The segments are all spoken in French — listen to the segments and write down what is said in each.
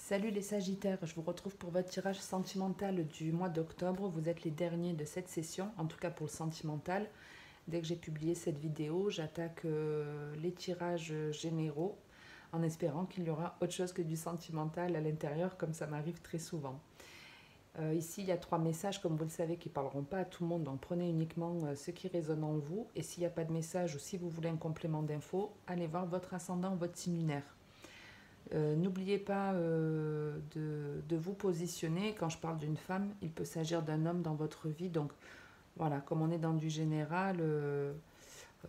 Salut les Sagittaires, je vous retrouve pour votre tirage sentimental du mois d'octobre. Vous êtes les derniers de cette session, en tout cas pour le sentimental. Dès que j'ai publié cette vidéo, j'attaque les tirages généraux en espérant qu'il y aura autre chose que du sentimental à l'intérieur, comme ça m'arrive très souvent. Ici, il y a 3 messages, comme vous le savez, qui ne parleront pas à tout le monde, donc prenez uniquement ce qui résonne en vous. Et s'il n'y a pas de message ou si vous voulez un complément d'infos, allez voir votre ascendant, votre signe lunaire. N'oubliez pas de vous positionner. Quand je parle d'une femme, il peut s'agir d'un homme dans votre vie. Donc voilà, comme on est dans du général,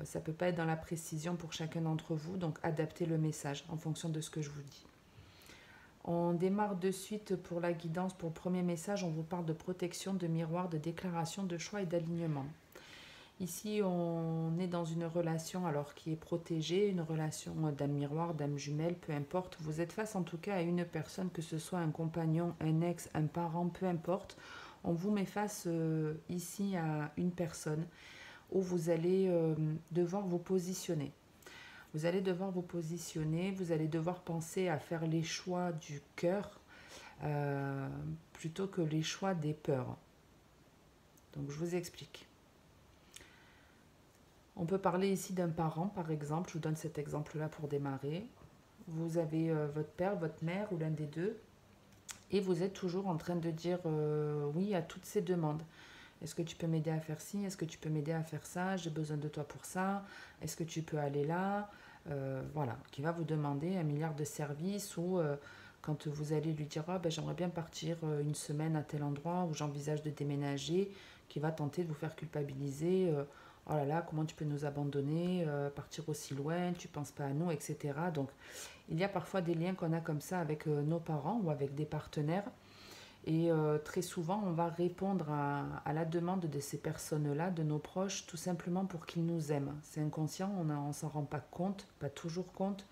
ça ne peut pas être dans la précision pour chacun d'entre vous. Donc adaptez le message en fonction de ce que je vous dis. On démarre de suite pour la guidance. Pour le premier message, on vous parle de protection, de miroir, de déclaration, de choix et d'alignement. Ici, on est dans une relation alors qui est protégée, une relation d'âme miroir, d'âme jumelle, peu importe. Vous êtes face en tout cas à une personne, que ce soit un compagnon, un ex, un parent, peu importe. On vous met face ici à une personne où vous allez devoir vous positionner. Vous allez devoir vous positionner, vous allez devoir penser à faire les choix du cœur plutôt que les choix des peurs. Donc je vous explique. On peut parler ici d'un parent, par exemple. Je vous donne cet exemple-là pour démarrer. Vous avez votre père, votre mère ou l'un des deux. Et vous êtes toujours en train de dire oui à toutes ces demandes. Est-ce que tu peux m'aider à faire ci? Est-ce que tu peux m'aider à faire ça? J'ai besoin de toi pour ça. Est-ce que tu peux aller là? Voilà, qui va vous demander un milliard de services ou quand vous allez lui dire ben, j'aimerais bien partir une semaine à tel endroit où j'envisage de déménager, qui va tenter de vous faire culpabiliser. Oh là là, comment tu peux nous abandonner, partir aussi loin, tu ne penses pas à nous, etc. Donc, il y a parfois des liens qu'on a comme ça avec nos parents ou avec des partenaires. Et très souvent, on va répondre à la demande de ces personnes-là, de nos proches, tout simplement pour qu'ils nous aiment. C'est inconscient, on ne s'en rend pas compte, pas toujours compte,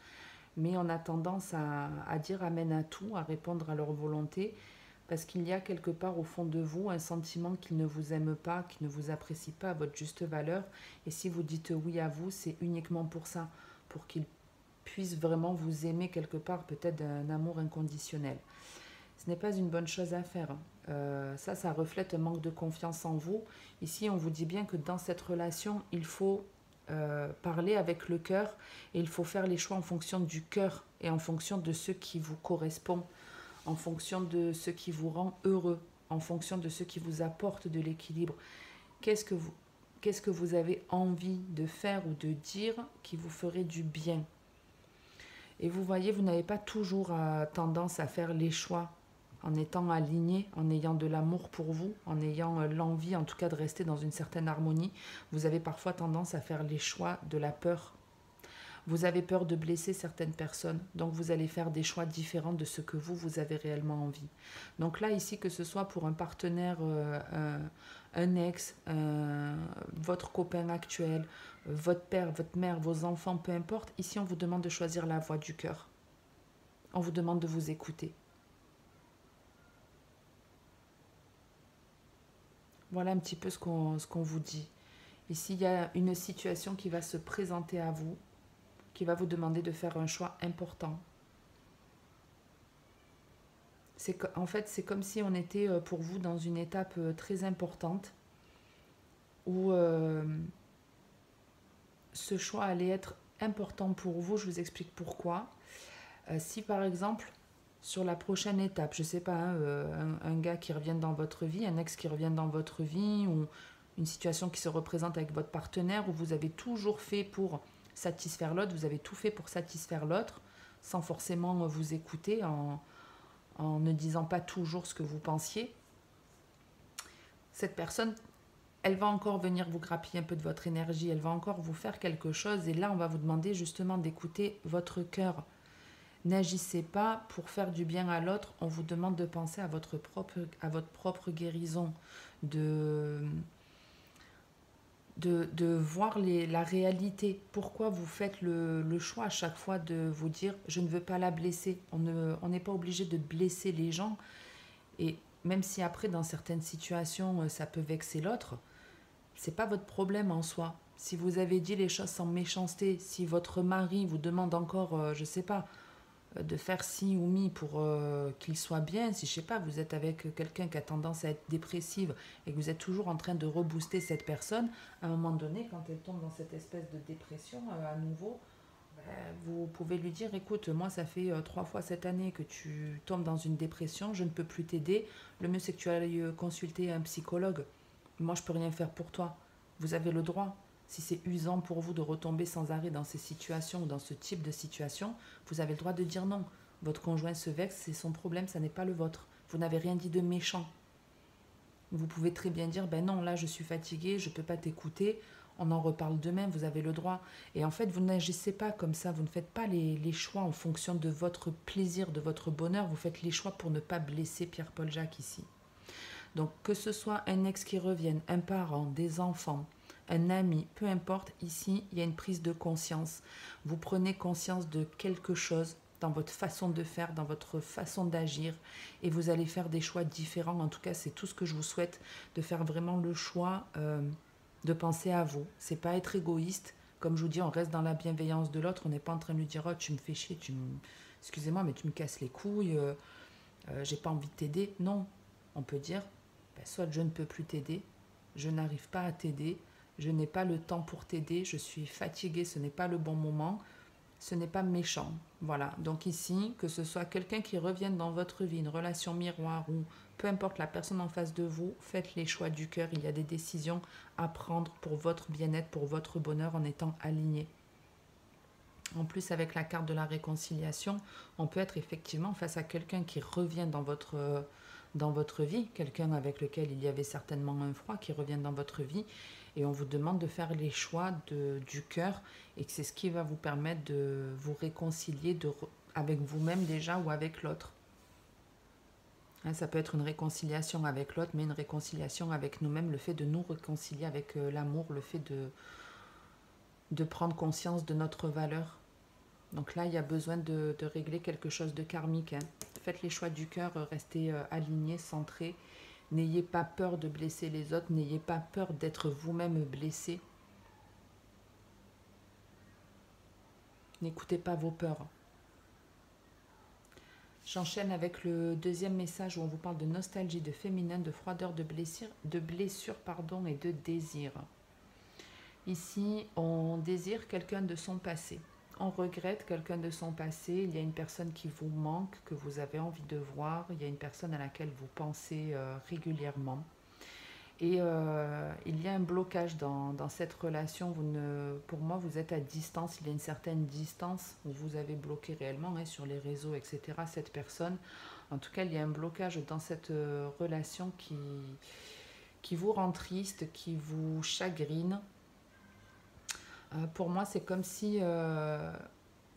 mais on a tendance à dire amen à tout, à répondre à leur volonté, parce qu'il y a quelque part au fond de vous un sentiment qu'ils ne vous aiment pas, qu'ils ne vous apprécient pas à votre juste valeur. Et si vous dites oui à vous, c'est uniquement pour ça, pour qu'ils puissent vraiment vous aimer quelque part, peut-être d'un amour inconditionnel. Ce n'est pas une bonne chose à faire. Ça reflète un manque de confiance en vous. Ici, on vous dit bien que dans cette relation, il faut parler avec le cœur et il faut faire les choix en fonction du cœur et en fonction de ce qui vous correspond, en fonction de ce qui vous rend heureux, en fonction de ce qui vous apporte de l'équilibre. Qu'est-ce que vous avez envie de faire ou de dire qui vous ferait du bien? Et vous voyez, vous n'avez pas toujours tendance à faire les choix en étant aligné, en ayant de l'amour pour vous, en ayant l'envie en tout cas de rester dans une certaine harmonie. Vous avez parfois tendance à faire les choix de la peur. Vous avez peur de blesser certaines personnes, donc vous allez faire des choix différents de ce que vous avez réellement envie. Donc là, ici, que ce soit pour un partenaire, un ex, votre copain actuel, votre père, votre mère, vos enfants, peu importe, ici, on vous demande de choisir la voie du cœur. On vous demande de vous écouter. Voilà un petit peu ce qu'on vous dit. Ici, il y a une situation qui va se présenter à vous, qui va vous demander de faire un choix important. En fait, c'est comme si on était pour vous dans une étape très importante où ce choix allait être important pour vous. Je vous explique pourquoi. Si par exemple, sur la prochaine étape, je ne sais pas, un gars qui revient dans votre vie, un ex qui revient dans votre vie, ou une situation qui se représente avec votre partenaire, où vous avez toujours fait pour satisfaire l'autre, vous avez tout fait pour satisfaire l'autre, sans forcément vous écouter, en ne disant pas toujours ce que vous pensiez. Cette personne, elle va encore venir vous grappiller un peu de votre énergie, elle va encore vous faire quelque chose, et là on va vous demander justement d'écouter votre cœur. N'agissez pas pour faire du bien à l'autre, on vous demande de penser à votre propre guérison, de voir la réalité. Pourquoi vous faites le choix à chaque fois de vous dire je ne veux pas la blesser. On n'est pas obligé de blesser les gens, et même si après dans certaines situations ça peut vexer l'autre, c'est pas votre problème en soi. Si vous avez dit les choses sans méchanceté, si votre mari vous demande encore, je sais pas, de faire ci ou mi pour qu'il soit bien. Si je sais pas, vous êtes avec quelqu'un qui a tendance à être dépressive et que vous êtes toujours en train de rebooster cette personne, à un moment donné, quand elle tombe dans cette espèce de dépression à nouveau, vous pouvez lui dire, écoute, moi ça fait 3 fois cette année que tu tombes dans une dépression, je ne peux plus t'aider, le mieux c'est que tu ailles consulter un psychologue. Moi je peux rien faire pour toi. Vous avez le droit. Si c'est usant pour vous de retomber sans arrêt dans ces situations ou dans ce type de situation, vous avez le droit de dire non. Votre conjoint se vexe, c'est son problème, ça n'est pas le vôtre. Vous n'avez rien dit de méchant. Vous pouvez très bien dire, ben non, là je suis fatiguée, je ne peux pas t'écouter, on en reparle demain, vous avez le droit. Et en fait, vous n'agissez pas comme ça, vous ne faites pas les choix en fonction de votre plaisir, de votre bonheur, vous faites les choix pour ne pas blesser Pierre-Paul Jacques ici. Donc que ce soit un ex qui revienne, un parent, des enfants, un ami, peu importe, ici, il y a une prise de conscience. Vous prenez conscience de quelque chose dans votre façon de faire, dans votre façon d'agir, et vous allez faire des choix différents. En tout cas, c'est tout ce que je vous souhaite, de faire vraiment le choix de penser à vous. C'est pas être égoïste. Comme je vous dis, on reste dans la bienveillance de l'autre. On n'est pas en train de lui dire, oh, tu me fais chier, excusez-moi, mais tu me casses les couilles, j'ai pas envie de t'aider. Non, on peut dire, ben, soit je ne peux plus t'aider, je n'arrive pas à t'aider, je n'ai pas le temps pour t'aider, je suis fatiguée, ce n'est pas le bon moment, ce n'est pas méchant. Voilà, donc ici, que ce soit quelqu'un qui revienne dans votre vie, une relation miroir ou peu importe la personne en face de vous, faites les choix du cœur. Il y a des décisions à prendre pour votre bien-être, pour votre bonheur en étant aligné. En plus, avec la carte de la réconciliation, on peut être effectivement face à quelqu'un qui revient dans votre vie, quelqu'un avec lequel il y avait certainement un froid qui revient dans votre vie, et on vous demande de faire les choix du cœur, et que c'est ce qui va vous permettre de vous réconcilier avec vous-même déjà ou avec l'autre. Hein, ça peut être une réconciliation avec l'autre, mais une réconciliation avec nous-mêmes, le fait de nous réconcilier avec l'amour, le fait de prendre conscience de notre valeur. Donc là, il y a besoin de régler quelque chose de karmique. Hein. Faites les choix du cœur, restez alignés, centrés. N'ayez pas peur de blesser les autres, n'ayez pas peur d'être vous-même blessé. N'écoutez pas vos peurs. J'enchaîne avec le deuxième message où on vous parle de nostalgie, de féminin, de froideur, de blessure, et de désir. Ici, on désire quelqu'un de son passé. On regrette quelqu'un de son passé, il y a une personne qui vous manque, que vous avez envie de voir, il y a une personne à laquelle vous pensez régulièrement. Et il y a un blocage dans cette relation. Pour moi, vous êtes à distance, il y a une certaine distance où vous avez bloqué réellement sur les réseaux, etc. cette personne. En tout cas, il y a un blocage dans cette relation qui vous rend triste, qui vous chagrine. Pour moi, c'est comme si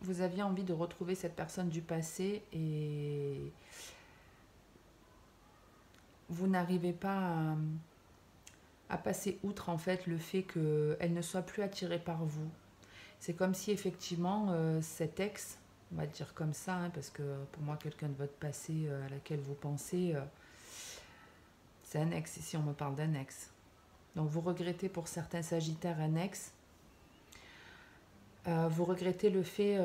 vous aviez envie de retrouver cette personne du passé et vous n'arrivez pas à passer outre en fait le fait qu'elle ne soit plus attirée par vous. C'est comme si effectivement cet ex, on va dire comme ça, hein, parce que pour moi quelqu'un de votre passé à laquelle vous pensez, c'est un ex, ici on me parle d'un ex. Donc vous regrettez pour certains sagittaires un ex. Vous regrettez le fait,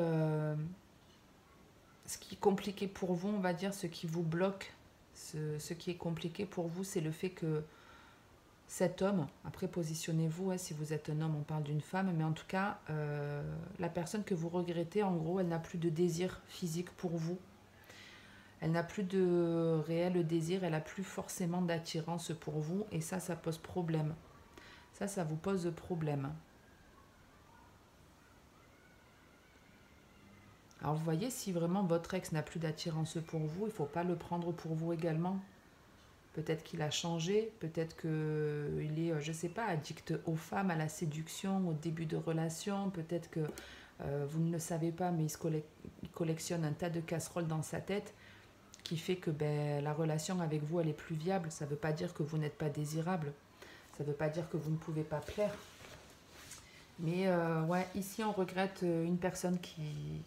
ce qui est compliqué pour vous, on va dire, ce qui vous bloque, ce qui est compliqué pour vous, c'est le fait que cet homme, après positionnez-vous, hein, si vous êtes un homme, on parle d'une femme, mais en tout cas, la personne que vous regrettez, en gros, elle n'a plus de désir physique pour vous. Elle n'a plus de réel désir, elle n'a plus forcément d'attirance pour vous, et ça pose problème. Ça vous pose problème. Alors vous voyez, si vraiment votre ex n'a plus d'attirance pour vous, il ne faut pas le prendre pour vous également. Peut-être qu'il a changé, peut-être qu'il est, je ne sais pas, addict aux femmes, à la séduction, au début de relation. Peut-être que vous ne le savez pas, mais il collectionne un tas de casseroles dans sa tête qui fait que la relation avec vous, elle est plus viable. Ça ne veut pas dire que vous n'êtes pas désirable. Ça ne veut pas dire que vous ne pouvez pas plaire. Mais ouais, ici, on regrette une personne qui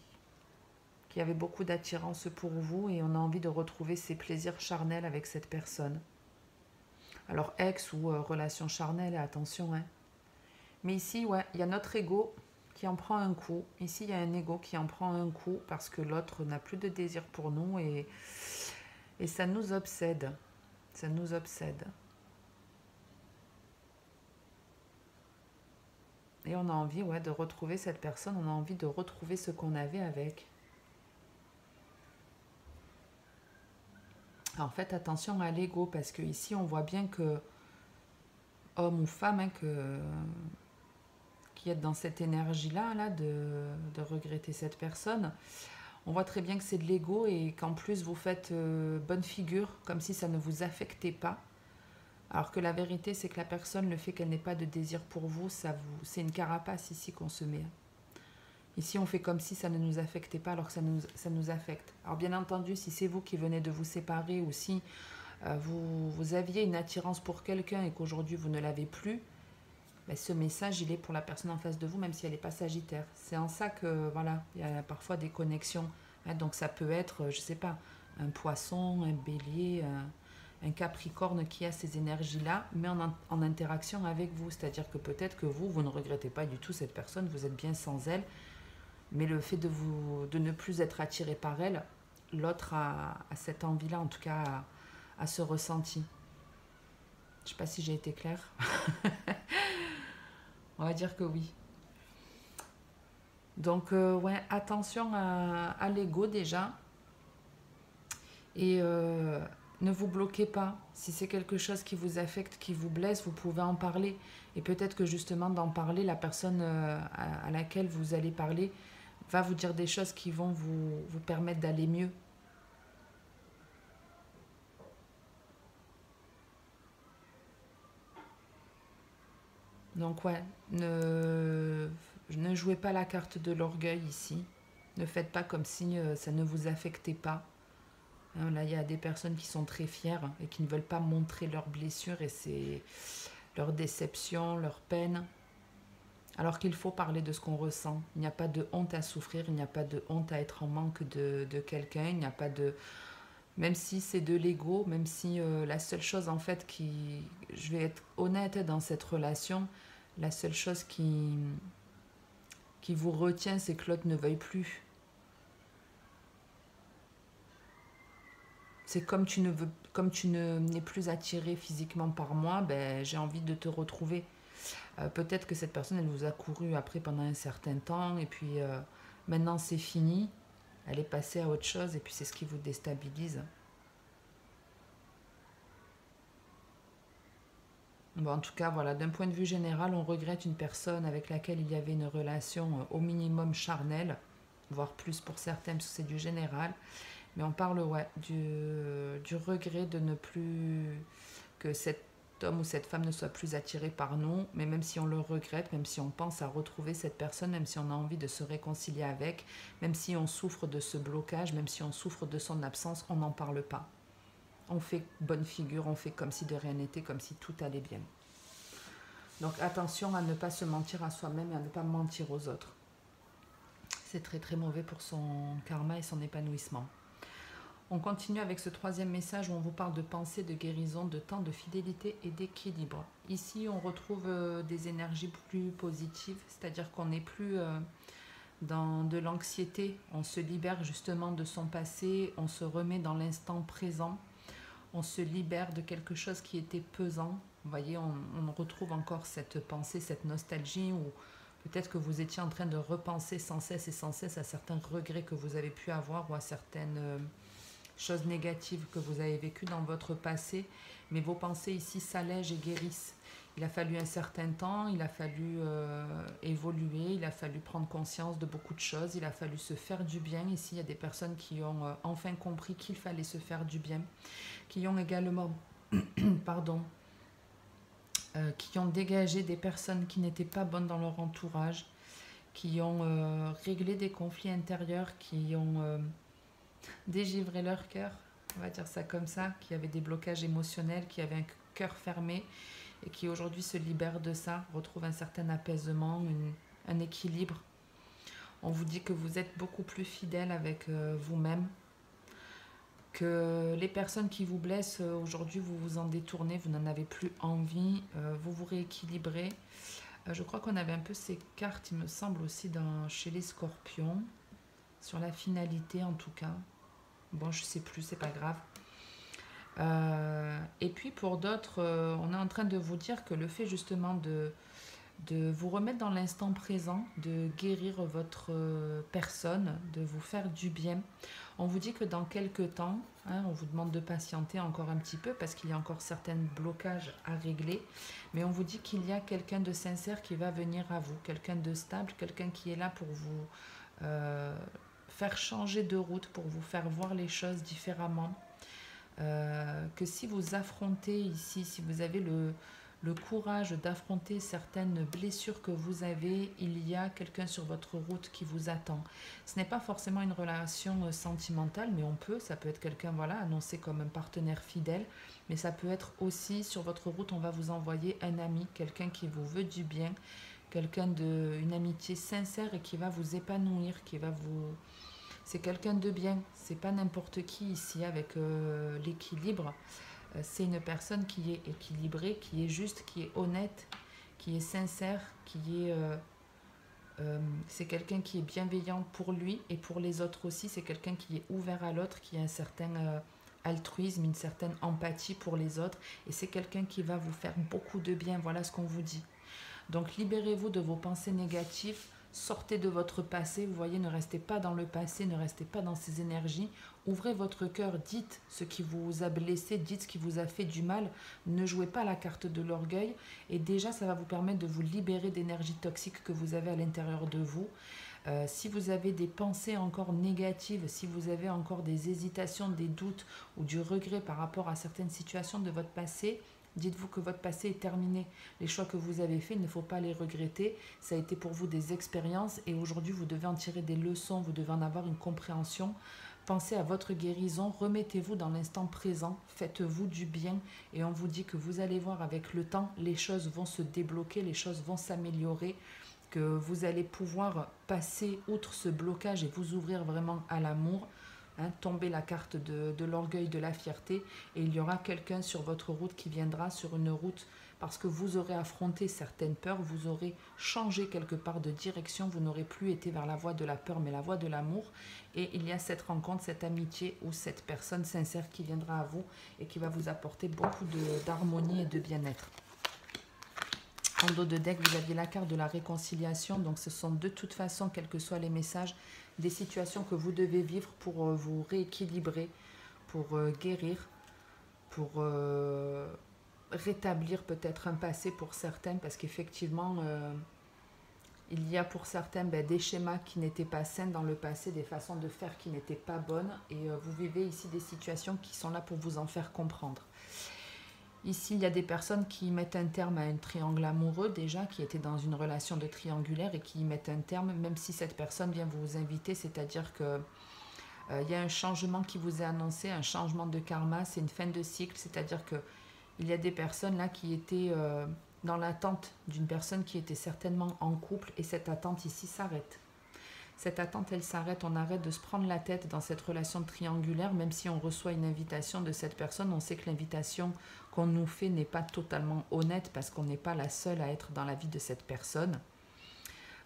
avait beaucoup d'attirance pour vous et on a envie de retrouver ses plaisirs charnels avec cette personne. Alors ex ou relation charnelle, attention. Hein. Mais ici, ouais, il y a notre ego qui en prend un coup. Ici, il y a un ego qui en prend un coup parce que l'autre n'a plus de désir pour nous et ça nous obsède. Ça nous obsède. Et on a envie, ouais, de retrouver cette personne, on a envie de retrouver ce qu'on avait avec. Alors faites attention à l'ego, parce que ici on voit bien que, homme ou femme, hein, qui est dans cette énergie-là, là, de regretter cette personne, on voit très bien que c'est de l'ego et qu'en plus vous faites bonne figure, comme si ça ne vous affectait pas. Alors que la vérité, c'est que la personne, le fait qu'elle n'ait pas de désir pour vous, c'est une carapace ici qu'on se met. Ici, on fait comme si ça ne nous affectait pas, alors que ça nous affecte. Alors bien entendu, si c'est vous qui venez de vous séparer ou si vous aviez une attirance pour quelqu'un et qu'aujourd'hui vous ne l'avez plus, ben, ce message, il est pour la personne en face de vous, même si elle n'est pas sagittaire. C'est en ça que, voilà, il y a parfois des connexions. Hein, donc ça peut être, je ne sais pas, un poisson, un bélier, un capricorne qui a ces énergies-là, mais en interaction avec vous. C'est-à-dire que peut-être que vous ne regrettez pas du tout cette personne, vous êtes bien sans elle, mais le fait de ne plus être attiré par elle, l'autre a cette envie-là, en tout cas, a ce ressenti. Je ne sais pas si j'ai été claire. On va dire que oui. Donc, ouais, attention à l'ego déjà. Et ne vous bloquez pas. Si c'est quelque chose qui vous affecte, qui vous blesse, vous pouvez en parler. Et peut-être que justement d'en parler, la personne à laquelle vous allez parler va vous dire des choses qui vont vous permettre d'aller mieux. Donc ouais, ne jouez pas la carte de l'orgueil ici. Ne faites pas comme si ça ne vous affectait pas. Hein, là, il y a des personnes qui sont très fières et qui ne veulent pas montrer leurs blessures et c'est leur déception, leur peine. Alors qu'il faut parler de ce qu'on ressent. Il n'y a pas de honte à souffrir, il n'y a pas de honte à être en manque de quelqu'un, il n'y a pas de... Même si c'est de l'ego, même si la seule chose en fait qui... Je vais être honnête dans cette relation, la seule chose qui vous retient, c'est que l'autre ne veuille plus. C'est comme tu n'es plus attiré physiquement par moi, ben, j'ai envie de te retrouver. Peut-être que cette personne, elle vous a couru après pendant un certain temps, et puis maintenant c'est fini, elle est passée à autre chose, et puis c'est ce qui vous déstabilise. Bon, en tout cas, voilà, d'un point de vue général, on regrette une personne avec laquelle il y avait une relation au minimum charnelle, voire plus pour certains, parce que c'est du général. Mais on parle, ouais, du regret de ne plus... que cet homme ou cette femme ne soit plus attiré par nous, mais même si on le regrette, même si on pense à retrouver cette personne, même si on a envie de se réconcilier avec, même si on souffre de ce blocage, même si on souffre de son absence, on n'en parle pas. On fait bonne figure, on fait comme si de rien n'était, comme si tout allait bien. Donc attention à ne pas se mentir à soi-même et à ne pas mentir aux autres. C'est très très mauvais pour son karma et son épanouissement. On continue avec ce troisième message où on vous parle de pensée, de guérison, de temps, de fidélité et d'équilibre. Ici, on retrouve des énergies plus positives, c'est-à-dire qu'on n'est plus dans de l'anxiété, on se libère justement de son passé, on se remet dans l'instant présent, on se libère de quelque chose qui était pesant. Vous voyez, on retrouve encore cette pensée, cette nostalgie où peut-être que vous étiez en train de repenser sans cesse et sans cesse à certains regrets que vous avez pu avoir ou à certaines... choses négatives que vous avez vécues dans votre passé, mais vos pensées ici s'allègent et guérissent. Il a fallu un certain temps, il a fallu évoluer, il a fallu prendre conscience de beaucoup de choses, il a fallu se faire du bien. Ici, il y a des personnes qui ont enfin compris qu'il fallait se faire du bien, qui ont également, pardon, qui ont dégagé des personnes qui n'étaient pas bonnes dans leur entourage, qui ont réglé des conflits intérieurs, qui ont... dégivrer leur cœur, on va dire ça comme ça, qui avaient des blocages émotionnels, qui avaient un cœur fermé et qui aujourd'hui se libèrent de ça, retrouvent un certain apaisement, un équilibre. On vous dit que vous êtes beaucoup plus fidèle avec vous-même, que les personnes qui vous blessent, aujourd'hui vous vous en détournez, vous n'en avez plus envie, vous vous rééquilibrez. Je crois qu'on avait un peu ces cartes, il me semble, aussi chez les scorpions. Sur la finalité, en tout cas. Bon, je sais plus, c'est pas grave. Et puis pour d'autres, on est en train de vous dire que le fait justement de vous remettre dans l'instant présent, de guérir votre personne, de vous faire du bien. On vous dit que dans quelques temps, hein, on vous demande de patienter encore un petit peu parce qu'il y a encore certains blocages à régler, mais on vous dit qu'il y a quelqu'un de sincère qui va venir à vous, quelqu'un de stable, quelqu'un qui est là pour vous faire changer de route, pour vous faire voir les choses différemment. Que si vous affrontez ici, si vous avez le courage d'affronter certaines blessures que vous avez, il y a quelqu'un sur votre route qui vous attend. Ce n'est pas forcément une relation sentimentale, mais ça peut être quelqu'un, voilà, annoncé comme un partenaire fidèle, mais ça peut être aussi sur votre route, on va vous envoyer un ami, quelqu'un qui vous veut du bien, une amitié sincère et qui va vous épanouir, c'est quelqu'un de bien, c'est pas n'importe qui ici avec l'équilibre. C'est une personne qui est équilibrée, qui est juste, qui est honnête, qui est sincère, c'est quelqu'un qui est bienveillant pour lui et pour les autres aussi. C'est quelqu'un qui est ouvert à l'autre, qui a un certain altruisme, une certaine empathie pour les autres. Et c'est quelqu'un qui va vous faire beaucoup de bien. Voilà ce qu'on vous dit. Donc libérez-vous de vos pensées négatives, sortez de votre passé, vous voyez, ne restez pas dans le passé, ne restez pas dans ces énergies, ouvrez votre cœur, dites ce qui vous a blessé, dites ce qui vous a fait du mal, ne jouez pas la carte de l'orgueil et déjà ça va vous permettre de vous libérer d'énergie toxique que vous avez à l'intérieur de vous. Si vous avez des pensées encore négatives, si vous avez encore des hésitations, des doutes ou du regret par rapport à certaines situations de votre passé, dites-vous que votre passé est terminé. Les choix que vous avez faits, il ne faut pas les regretter. Ça a été pour vous des expériences et aujourd'hui, vous devez en tirer des leçons, vous devez en avoir une compréhension. Pensez à votre guérison, remettez-vous dans l'instant présent, faites-vous du bien et on vous dit que vous allez voir avec le temps, les choses vont se débloquer, les choses vont s'améliorer, que vous allez pouvoir passer outre ce blocage et vous ouvrir vraiment à l'amour. Tomber la carte de l'orgueil, de la fierté, et il y aura quelqu'un sur votre route qui viendra sur une route parce que vous aurez affronté certaines peurs, vous aurez changé quelque part de direction, vous n'aurez plus été vers la voie de la peur mais la voie de l'amour, et il y a cette rencontre, cette amitié ou cette personne sincère qui viendra à vous et qui va vous apporter beaucoup d'harmonie et de bien-être. En dos de deck, vous aviez la carte de la réconciliation, donc ce sont de toute façon, quels que soient les messages, des situations que vous devez vivre pour vous rééquilibrer, pour guérir, pour rétablir peut-être un passé pour certains, parce qu'effectivement, il y a pour certains des schémas qui n'étaient pas sains dans le passé, des façons de faire qui n'étaient pas bonnes, et vous vivez ici des situations qui sont là pour vous en faire comprendre. Ici, il y a des personnes qui mettent un terme à un triangle amoureux déjà, qui étaient dans une relation de triangulaire et qui y mettent un terme, même si cette personne vient vous inviter, c'est-à-dire que il y a un changement qui vous est annoncé, un changement de karma, c'est une fin de cycle, c'est-à-dire que il y a des personnes là qui étaient dans l'attente d'une personne qui était certainement en couple et cette attente ici s'arrête. Cette attente, elle s'arrête, on arrête de se prendre la tête dans cette relation triangulaire, même si on reçoit une invitation de cette personne, on sait que l'invitation qu'on nous fait n'est pas totalement honnête parce qu'on n'est pas la seule à être dans la vie de cette personne.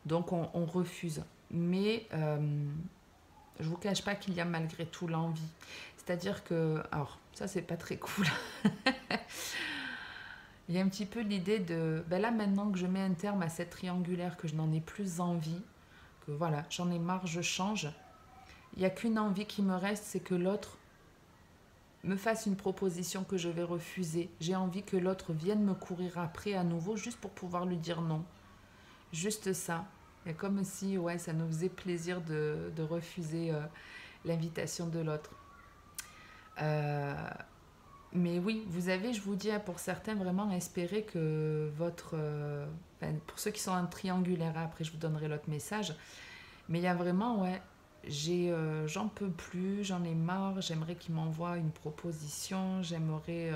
Donc on refuse. Mais je ne vous cache pas qu'il y a malgré tout l'envie. C'est-à-dire que, alors ça c'est pas très cool. Il y a un petit peu l'idée de, là maintenant que je mets un terme à cette triangulaire, que je n'en ai plus envie, que voilà, j'en ai marre, je change. Il n'y a qu'une envie qui me reste, c'est que l'autre me fasse une proposition que je vais refuser. J'ai envie que l'autre vienne me courir après à nouveau, juste pour pouvoir lui dire non. Juste ça. Et comme si ouais, ça nous faisait plaisir de refuser l'invitation de l'autre. Mais oui, vous avez, je vous dis, pour certains, vraiment espérer que votre... pour ceux qui sont en triangulaire, après je vous donnerai l'autre message. Mais il y a vraiment, ouais, j'en peux plus, j'en ai marre, j'aimerais qu'il m'envoie une proposition, j'aimerais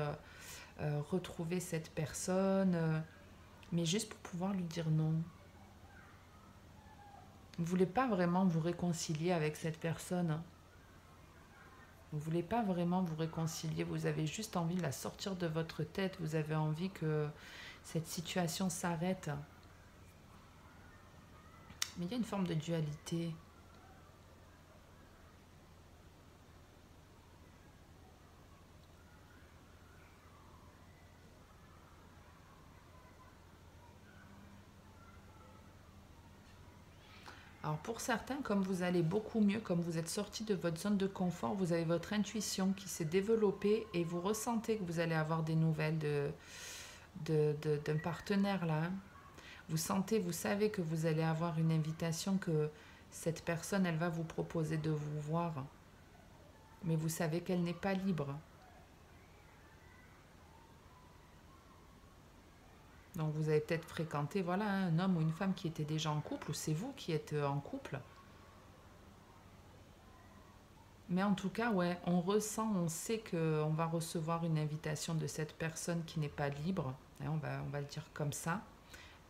retrouver cette personne, mais juste pour pouvoir lui dire non. Vous ne voulez pas vraiment vous réconcilier avec cette personne. Vous ne voulez pas vraiment vous réconcilier, vous avez juste envie de la sortir de votre tête, vous avez envie que cette situation s'arrête. Mais il y a une forme de dualité. Alors pour certains, comme vous allez beaucoup mieux, comme vous êtes sorti de votre zone de confort, vous avez votre intuition qui s'est développée et vous ressentez que vous allez avoir des nouvelles d'un partenaire là. Hein. Vous sentez, vous savez que vous allez avoir une invitation, que cette personne, elle va vous proposer de vous voir. Mais vous savez qu'elle n'est pas libre. Donc vous avez peut-être fréquenté voilà, un homme ou une femme qui était déjà en couple, ou c'est vous qui êtes en couple. Mais en tout cas, ouais, on ressent, on sait qu'on va recevoir une invitation de cette personne qui n'est pas libre, hein, on va le dire comme ça,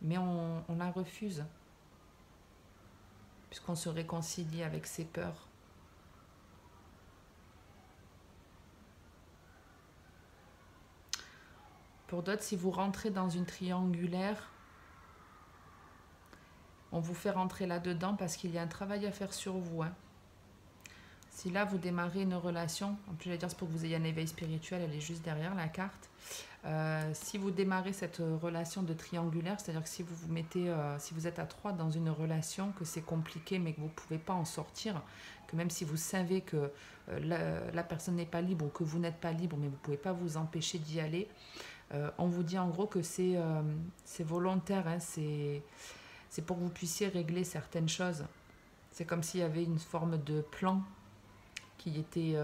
mais on la refuse, puisqu'on se réconcilie avec ses peurs. Pour d'autres, si vous rentrez dans une triangulaire, on vous fait rentrer là-dedans parce qu'il y a un travail à faire sur vous. Hein. Si là, vous démarrez une relation, en plus, je vais dire, c'est pour que vous ayez un éveil spirituel, elle est juste derrière la carte. Si vous démarrez cette relation de triangulaire, c'est-à-dire que si vous vous mettez, si vous êtes à 3 dans une relation, que c'est compliqué mais que vous ne pouvez pas en sortir, que même si vous savez que la personne n'est pas libre ou que vous n'êtes pas libre mais vous ne pouvez pas vous empêcher d'y aller, on vous dit en gros que c'est volontaire, hein, c'est pour que vous puissiez régler certaines choses. C'est comme s'il y avait une forme de plan qui était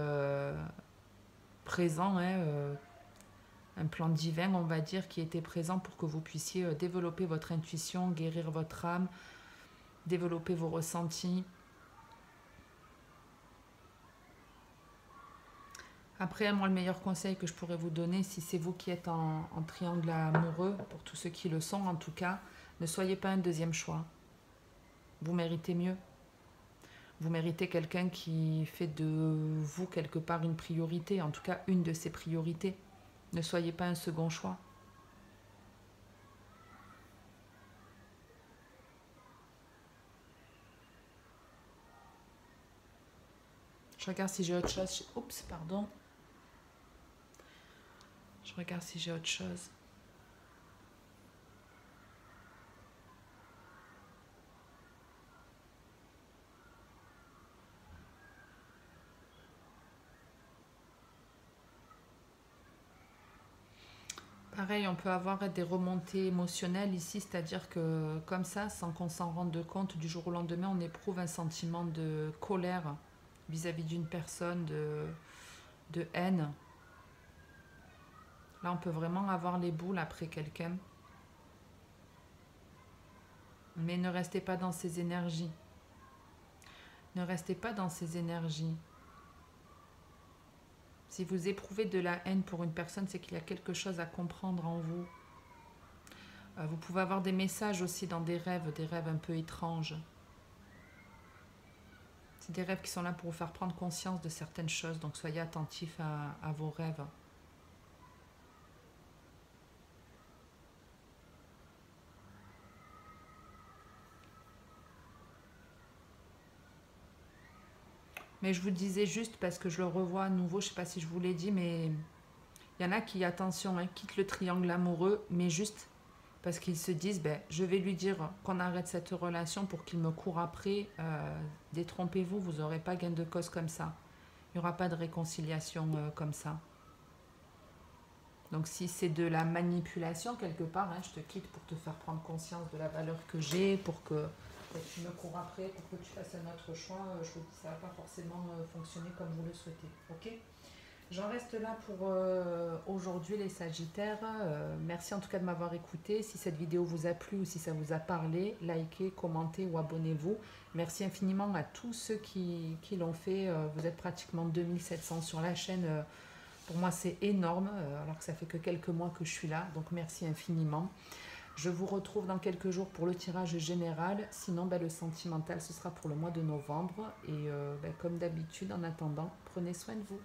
présent, hein, un plan divin, on va dire, qui était présent pour que vous puissiez développer votre intuition, guérir votre âme, développer vos ressentis. Après, moi, le meilleur conseil que je pourrais vous donner, si c'est vous qui êtes en triangle amoureux, pour tous ceux qui le sont en tout cas, ne soyez pas un deuxième choix. Vous méritez mieux. Vous méritez quelqu'un qui fait de vous quelque part une priorité, en tout cas une de ses priorités. Ne soyez pas un second choix. Je regarde si j'ai autre chose. Oups, pardon. Je regarde si j'ai autre chose. Pareil, on peut avoir des remontées émotionnelles ici, c'est-à-dire que comme ça, sans qu'on s'en rende compte, du jour au lendemain, on éprouve un sentiment de colère vis-à-vis d'une personne, de haine. Là, on peut vraiment avoir les boules après quelqu'un. Mais ne restez pas dans ces énergies. Ne restez pas dans ces énergies. Si vous éprouvez de la haine pour une personne, c'est qu'il y a quelque chose à comprendre en vous. Vous pouvez avoir des messages aussi dans des rêves un peu étranges. C'est des rêves qui sont là pour vous faire prendre conscience de certaines choses, donc soyez attentifs à vos rêves. Mais je vous disais juste, parce que je le revois à nouveau, je ne sais pas si je vous l'ai dit, mais il y en a qui, attention, hein, quittent le triangle amoureux, mais juste parce qu'ils se disent, ben, je vais lui dire qu'on arrête cette relation pour qu'il me court après. Détrompez-vous, vous n'aurez pas gain de cause comme ça. Il n'y aura pas de réconciliation comme ça. Donc si c'est de la manipulation quelque part, hein, je te quitte pour te faire prendre conscience de la valeur que j'ai, pour que tu me cours après, pour que tu fasses un autre choix, je vous dis ça ne va pas forcément fonctionner comme vous le souhaitez. Ok ? J'en reste là pour aujourd'hui les Sagittaires. Merci en tout cas de m'avoir écouté. Si cette vidéo vous a plu ou si ça vous a parlé, likez, commentez ou abonnez-vous. Merci infiniment à tous ceux qui l'ont fait. Vous êtes pratiquement 2700 sur la chaîne. Pour moi c'est énorme, alors que ça fait que quelques mois que je suis là. Donc merci infiniment. Je vous retrouve dans quelques jours pour le tirage général. Sinon, le sentimental, ce sera pour le mois de novembre. Et comme d'habitude, en attendant, prenez soin de vous.